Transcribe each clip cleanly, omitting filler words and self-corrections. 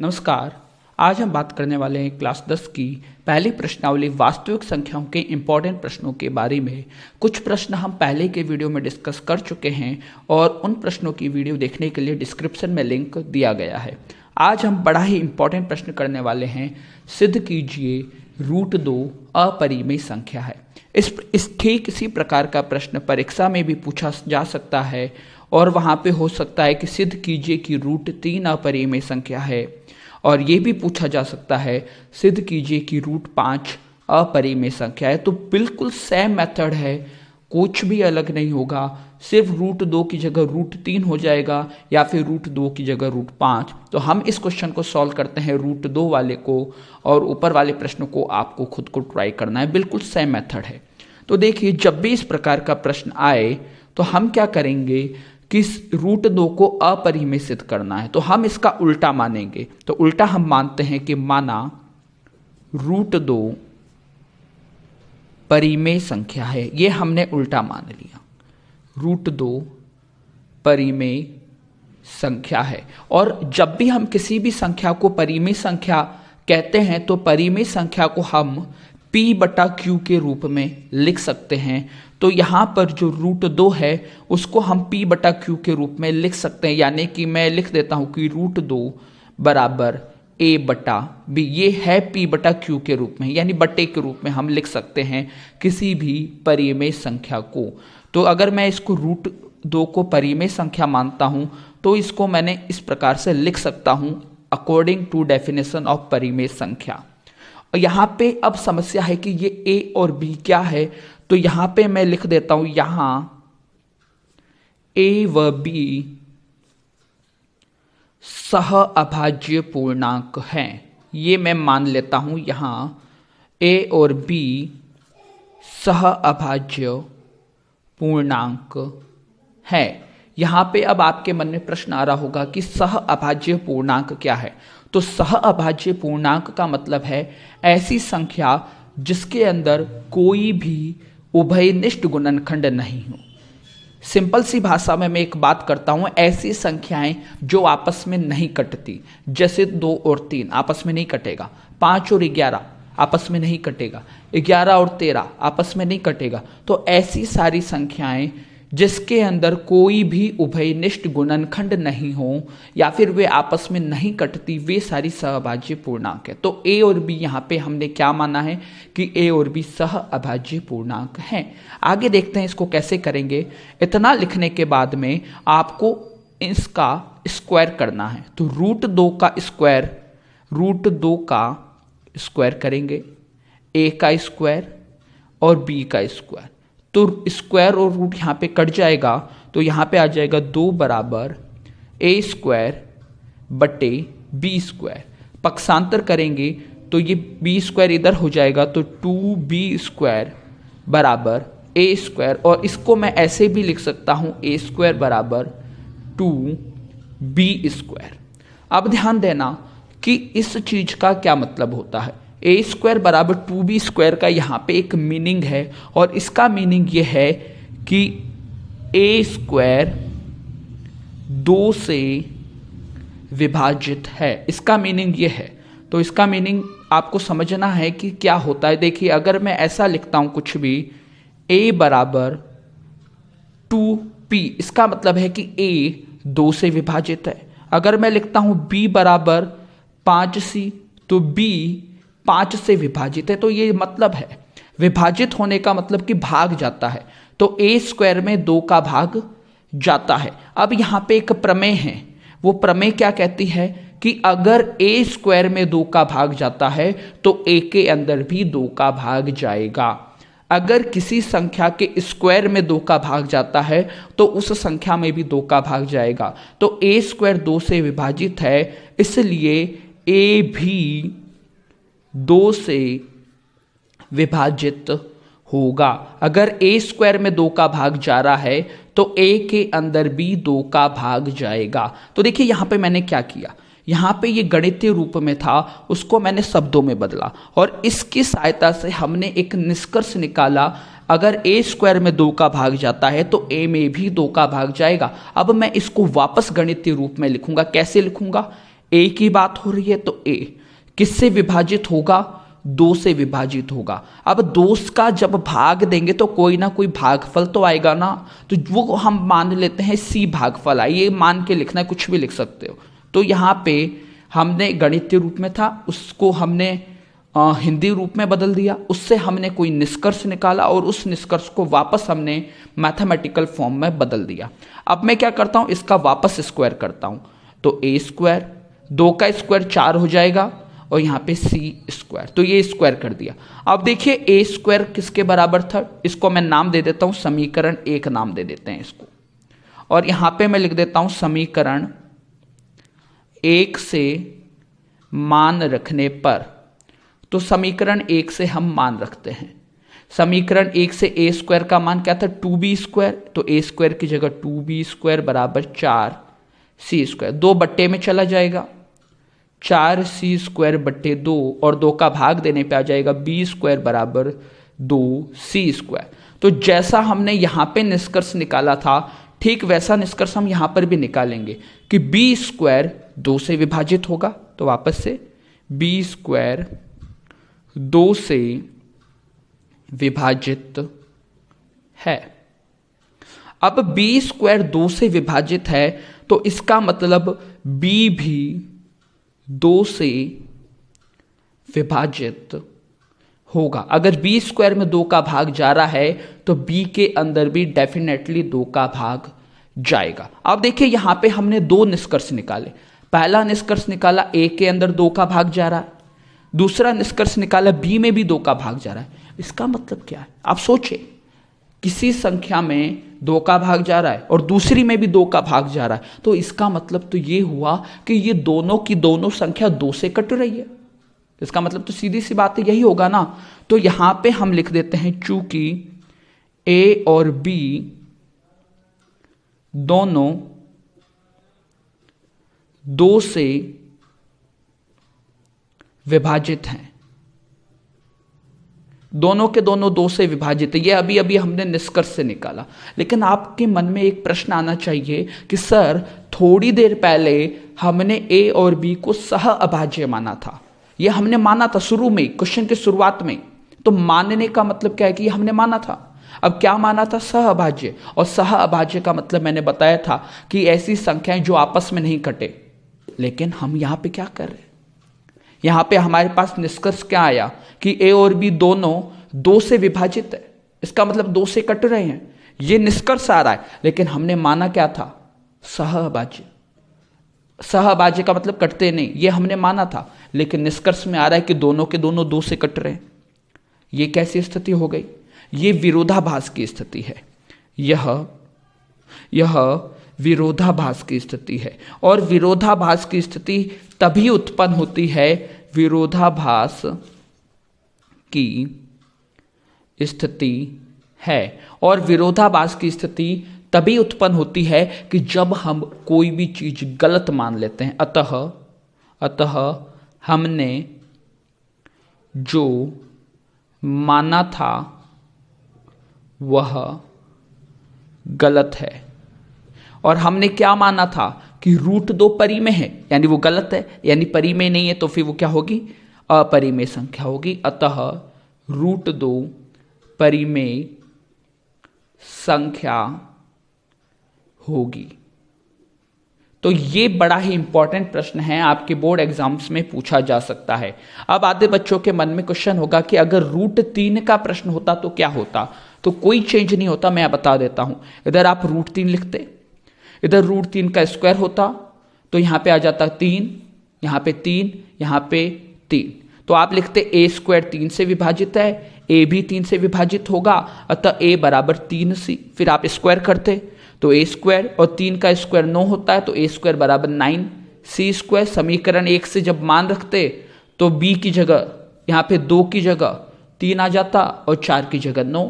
नमस्कार। आज हम बात करने वाले हैं क्लास 10 की पहली प्रश्नावली वास्तविक संख्याओं के इम्पॉर्टेंट प्रश्नों के बारे में। कुछ प्रश्न हम पहले के वीडियो में डिस्कस कर चुके हैं और उन प्रश्नों की वीडियो देखने के लिए डिस्क्रिप्शन में लिंक दिया गया है। आज हम बड़ा ही इम्पॉर्टेंट प्रश्न करने वाले हैं। सिद्ध कीजिए √2 अपरिमेय संख्या है। इस ठीक इसी प्रकार का प्रश्न परीक्षा में भी पूछा जा सकता है और वहाँ पे हो सकता है कि सिद्ध कीजिए कि √3 अपरिमेय संख्या है, और ये भी पूछा जा सकता है सिद्ध कीजिए कि √5 अपरिमेय संख्या है। तो बिल्कुल सेम मेथड है, कुछ भी अलग नहीं होगा। सिर्फ √2 की जगह √3 हो जाएगा या फिर √2 की जगह √5। तो हम इस क्वेश्चन को सॉल्व करते हैं √2 वाले को, और ऊपर वाले प्रश्न को आपको खुद को ट्राई करना है। बिल्कुल सेम मेथड है। तो देखिए, जब भी इस प्रकार का प्रश्न आए तो हम क्या करेंगे कि √2 को अपरिमेय सिद्ध करना है, तो हम इसका उल्टा मानेंगे। तो उल्टा हम मानते हैं कि माना √2 परिमेय संख्या है। ये हमने उल्टा मान लिया, √2 परिमेय संख्या है। और जब भी हम किसी भी संख्या को परिमेय संख्या कहते हैं तो परिमेय संख्या को हम P/Q के रूप में लिख सकते हैं। तो यहाँ पर जो √2 है उसको हम P/Q के रूप में लिख सकते हैं, यानी कि मैं लिख देता हूँ कि √2 बराबर A/B। ये है P/Q के रूप में, यानी बट्टे के रूप में हम लिख सकते हैं किसी भी परिमेय संख्या को। तो अगर मैं इसको √2 को परिमेय संख्या मानता हूँ तो इसको मैंने इस प्रकार से लिख सकता हूँ अकॉर्डिंग टू डेफिनेशन ऑफ परिमेय संख्या। यहाँ पे अब समस्या है कि ये A और B क्या है, तो यहाँ पे मैं लिख देता हूं, यहाँ A व B सह अभाज्य पूर्णांक हैं। ये मैं मान लेता हूं, यहाँ A और B सह अभाज्य पूर्णांक है। यहाँ पे अब आपके मन में प्रश्न आ रहा होगा कि सह अभाज्य पूर्णांक क्या है। तो सह अभाज्य पूर्णांक का मतलब है ऐसी संख्या जिसके अंदर कोई भी उभयनिष्ठ गुणनखंड नहीं हो। सिंपल सी भाषा में मैं एक बात करता हूं, ऐसी संख्याएं जो आपस में नहीं कटती, जैसे 2 और 3 आपस में नहीं कटेगा, 5 और 11 आपस में नहीं कटेगा, 11 और 13 आपस में नहीं कटेगा। तो ऐसी सारी संख्याएं जिसके अंदर कोई भी उभयनिष्ठ गुणनखंड नहीं हो या फिर वे आपस में नहीं कटती, वे सारी सहअभाज्य पूर्णांक है। तो A और B यहाँ पे हमने क्या माना है कि A और B सहअभाज्य पूर्णांक हैं। आगे देखते हैं इसको कैसे करेंगे। इतना लिखने के बाद में आपको इसका स्क्वायर करना है। तो √2 का स्क्वायर, √2 का स्क्वायर करेंगे, A का स्क्वायर और B का स्क्वायर। तो स्क्वायर और रूट यहाँ पे कट जाएगा, तो यहाँ पे आ जाएगा 2 बराबर A² बटे B²। पक्षांतर करेंगे तो ये B² इधर हो जाएगा, तो 2B² बराबर A²। और इसको मैं ऐसे भी लिख सकता हूँ A² बराबर 2B²। अब ध्यान देना कि इस चीज का क्या मतलब होता है। A² बराबर 2B² का यहाँ पे एक मीनिंग है, और इसका मीनिंग ये है कि A² 2 से विभाजित है। इसका मीनिंग ये है। तो इसका मीनिंग आपको समझना है कि क्या होता है। देखिए, अगर मैं ऐसा लिखता हूँ कुछ भी, A बराबर 2P, इसका मतलब है कि A 2 से विभाजित है। अगर मैं लिखता हूँ B बराबर 5C, तो B 5 से विभाजित है। तो ये मतलब है, विभाजित होने का मतलब कि भाग जाता है। तो A² में 2 का भाग जाता है। अब यहाँ पे एक प्रमेय है, वो प्रमेय क्या कहती है कि अगर A² में 2 का भाग जाता है तो A के अंदर भी 2 का भाग जाएगा। अगर किसी संख्या के स्क्वायर में 2 का भाग जाता है तो उस संख्या में भी 2 का भाग जाएगा। तो A² 2 से विभाजित है, इसलिए A भी 2 से विभाजित होगा। अगर A² में 2 का भाग जा रहा है तो A के अंदर भी 2 का भाग जाएगा। तो देखिए, यहाँ पे मैंने क्या किया, यहाँ पे ये गणितीय रूप में था, उसको मैंने शब्दों में बदला, और इसकी सहायता से हमने एक निष्कर्ष निकाला। अगर A² में 2 का भाग जाता है तो A में भी 2 का भाग जाएगा। अब मैं इसको वापस गणितीय रूप में लिखूंगा। कैसे लिखूंगा? ए की बात हो रही है तो ए किससे विभाजित होगा, 2 से विभाजित होगा। अब 2 का जब भाग देंगे तो कोई ना कोई भागफल तो आएगा ना, तो वो हम मान लेते हैं सी भागफल आए, ये मान के लिखना है, कुछ भी लिख सकते हो। तो यहाँ पे हमने गणितीय रूप में था, उसको हमने हिंदी रूप में बदल दिया, उससे हमने कोई निष्कर्ष निकाला और उस निष्कर्ष को वापस हमने मैथमेटिकल फॉर्म में बदल दिया। अब मैं क्या करता हूँ, इसका वापस स्क्वायर करता हूँ, तो ए स्क्वायर, 2 का स्क्वायर 4 हो जाएगा और यहाँ पे सी स्क्वायर, तो ये स्क्वायर कर दिया। अब देखिए ए स्क्वायर किसके बराबर था, इसको मैं नाम दे देता हूँ समीकरण 1 नाम दे देते हैं इसको, और यहाँ पे मैं लिख देता हूँ समीकरण 1 से मान रखने पर, तो समीकरण 1 से हम मान रखते हैं। समीकरण 1 से ए स्क्वायर का मान क्या था, 2b स्क्वायर, तो ए स्क्वायर की जगह 2b स्क्वायर बराबर 4c स्क्वायर, 2 बट्टे में चला जाएगा, 4c स्क्वायर बट्टे 2 और 2 का भाग देने पे आ जाएगा b स्क्वायर बराबर 2c स्क्वायर। तो जैसा हमने यहाँ पे निष्कर्ष निकाला था, ठीक वैसा निष्कर्ष हम यहाँ पर भी निकालेंगे कि b स्क्वायर 2 से विभाजित होगा, तो वापस से b स्क्वायर 2 से विभाजित है। अब b स्क्वायर 2 से विभाजित है तो इसका मतलब b भी 2 से विभाजित होगा। अगर b स्क्वायर में 2 का भाग जा रहा है तो b के अंदर भी डेफिनेटली 2 का भाग जाएगा। अब देखिए यहां पे हमने 2 निष्कर्ष निकाले। पहला निष्कर्ष निकाला a के अंदर 2 का भाग जा रहा है, दूसरा निष्कर्ष निकाला b में भी 2 का भाग जा रहा है। इसका मतलब क्या है, आप सोचे, किसी संख्या में 2 का भाग जा रहा है और दूसरी में भी 2 का भाग जा रहा है, तो इसका मतलब तो ये हुआ कि ये दोनों की दोनों संख्या 2 से कट रही है। इसका मतलब तो सीधी सी बात है यही होगा ना। तो यहां पे हम लिख देते हैं चूंकि a और b दोनों 2 से विभाजित हैं, दोनों के दोनों 2 से विभाजित है, ये अभी अभी हमने निष्कर्ष से निकाला। लेकिन आपके मन में एक प्रश्न आना चाहिए कि सर थोड़ी देर पहले हमने a और b को सह अभाज्य माना था, ये हमने माना था शुरू में, क्वेश्चन के शुरुआत में। तो मानने का मतलब क्या है कि ये हमने माना था। अब क्या माना था, सह अभाज्य, और सह अभाज्य का मतलब मैंने बताया था कि ऐसी संख्याएं जो आपस में नहीं कटे। लेकिन हम यहां पे क्या कर रहे हैं, यहां पे हमारे पास निष्कर्ष क्या आया कि a और b दोनों 2 से विभाजित है, इसका मतलब 2 से कट रहे हैं, ये निष्कर्ष आ रहा है। लेकिन हमने माना क्या था, सहअभाज्य। सहअभाज्य का मतलब कटते नहीं, ये हमने माना था, लेकिन निष्कर्ष में आ रहा है कि दोनों के दोनों 2 से कट रहे हैं। ये कैसी स्थिति हो गई, ये विरोधाभास की स्थिति है। यह विरोधाभास की स्थिति है, और विरोधाभास की स्थिति तभी उत्पन्न होती है, विरोधाभास की स्थिति है, और विरोधाभास की स्थिति तभी उत्पन्न होती है कि जब हम कोई भी चीज गलत मान लेते हैं। अतः हमने जो माना था वह गलत है, और हमने क्या माना था कि √2 परिमेय है, यानी वो गलत है, यानी परिमेय नहीं है, तो फिर वो क्या होगी, अपरिमेय संख्या होगी। अतः √2 परिमेय संख्या होगी। तो ये बड़ा ही इंपॉर्टेंट प्रश्न है, आपके बोर्ड एग्जाम्स में पूछा जा सकता है। अब आधे बच्चों के मन में क्वेश्चन होगा कि अगर √3 का प्रश्न होता तो क्या होता, तो कोई चेंज नहीं होता, मैं बता देता हूं। इधर आप √3 लिखते, इधर √3 का स्क्वायर होता, तो यहां पे आ जाता 3, यहां पे 3, यहां पे 3, तो आप लिखते a स्क्वायर 3 से विभाजित है, a भी 3 से विभाजित होगा, अतः a बराबर 3c। फिर आप स्क्वायर करते तो a स्क्वायर और 3 का स्क्वायर 9 होता है, तो a स्क्वायर बराबर 9c स्क्वायर। समीकरण 1 से जब मान रखते तो b की जगह यहाँ पे 2 की जगह 3 आ जाता और 4 की जगह 9,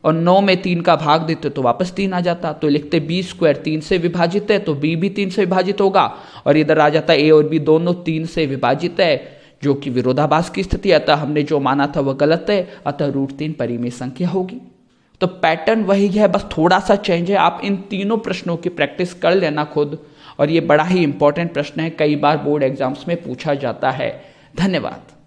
और 9 में 3 का भाग देते तो वापस 3 आ जाता, तो लिखते b स्क्वायर 3 से विभाजित है, तो b भी 3 से विभाजित होगा, और इधर आ जाता a और b दोनों 3 से विभाजित है, जो कि विरोधाभास की स्थिति। अतः हमने जो माना था वह गलत है, अतः √3 परिमेय संख्या होगी। तो पैटर्न वही है, बस थोड़ा सा चेंज है। आप इन तीनों प्रश्नों की प्रैक्टिस कर लेना खुद, और ये बड़ा ही इंपॉर्टेंट प्रश्न है, कई बार बोर्ड एग्जाम्स में पूछा जाता है। धन्यवाद।